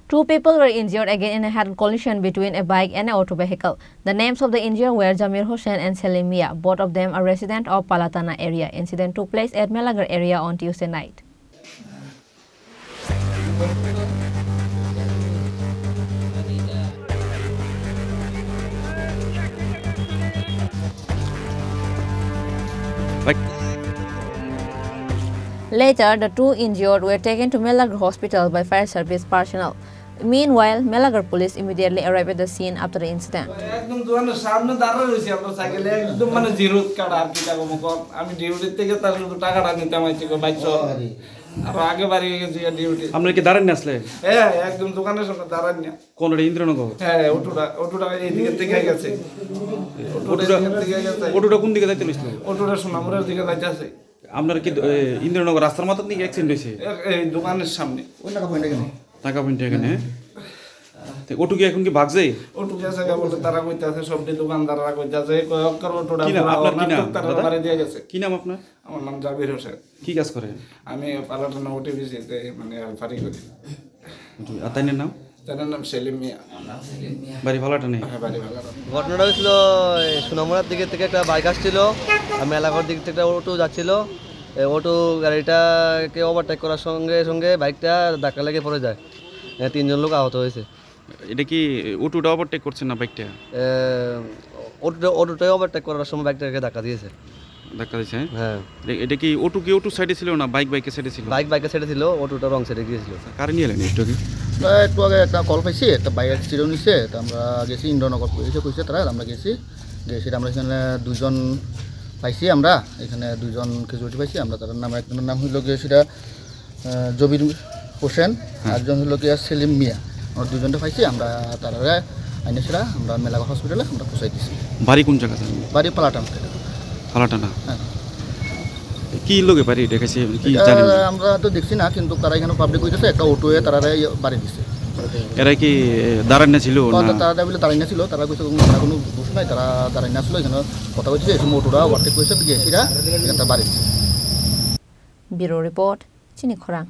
Two people were injured again in a head collision between a bike and an auto vehicle. The names of the injured were Jamir Hussain and Selim Mia. Both of them are residents of Palatana area. Incident took place at Melagar area on Tuesday night. Later, the two injured were taken to Melagar hospital by fire service personnel. Meanwhile, Melagar police immediately arrived at the scene after the incident. আপনার কি ইন্দ্রনগর রাস্তার মতো নাকি accident হয়েছে? এই দোকানের সামনে ওই টাকা পয়েন্ট এখানে টাকা পয়েন্ট এখানে ওটু কি এখন কি ভাগছে? ওটু গেছে বলতে তারা কইতাছে সবটি দোকানদাররা কইতাছে কয়কর ওটুটা আপনার কি নাম তারা বাড়ি দিয়ে গেছে। কি নাম আপনার? আমার নাম জাবির হোসেন। কি কাজ করে? আমি পালাটানা ওটিভিসিতে মানে ফারি করি। আর তাইনের নাম? তার নাম সেলিম মিয়া। বাড়ি ভালাটানে? হ্যাঁ বাড়ি ভালাটানে। ঘটনাটা হয়েছিল সুনামুড়ার দিকে থেকে একটা বাইক আসছিল, আমি এলাকার দিক থেকে একটা অটো যাচ্ছিল, অটো গাড়িটাকে ওভারটেক করার সঙ্গে সঙ্গে বাইকটা ধাক্কা লেগে পড়ে যায়, 3 জন লোক আহত হয়েছে। এটা কি অটোটা ওভারটেক করছে না বাইকটা? অটোটাই ওভারটেক করার সময় বাইকটাকে ধাক্কা দিয়েছে। ধাক্কা দিয়েছে? হ্যাঁ। এটা কি অটো সাইডে ছিল না বাইকের সাইডে ছিল? বাইকের সাইডে ছিল, অটোটা রং সাইডে গিয়েছিল। কারে নিয়ে এলেন একটু আগে? একটু আগে একটা কল পাইছি, একটা বাইক অ্যাক্সিডেন্ট হয়েছে, তো আমরা গেছি ইন্দ্রনগর এসে কইছে তারা, আমরা গেছি আমরা এখানে 2 জন পাইছি, আমরা এখানে 2 জন ক্যাজুয়ালিটি পাইছি। আমরা তার নাম, একজনের নাম হইল গিয়ে সেটা জবির হোসেন, আরেকজন হইল গিয়ে সেলিম মিয়া। আমরা 2 জনটা পাইছি, আমরা তারা আইনে সেটা আমরা মেলাঘর হসপিটালে আমরা পৌঁছাই দিছি। বাড়ি কোন জায়গা? বাড়ি পালাটানা। হ্যাঁ। কি লোকে বাড়ি দেখাইছে কি জানেন? আমরা তো দেখছি না, কিন্তু তারা এখানে পাবলিক হইতেছে একটা অটোয়ে তারা বাড়ি দিছে। এরা কি দাঁড়ানো ছিল না? তারা বলে দাঁড়ানো ছিল, তারা কইছে কোনো দোষ নাই, তারা দাঁড়ানো ছিল, এখানে কথা বলছে এই সময় অটোটা ওভারটেক করেছে, গিয়েছিরা এখানটা বাড়ি দিছে। Bureau report, Chini Khorang.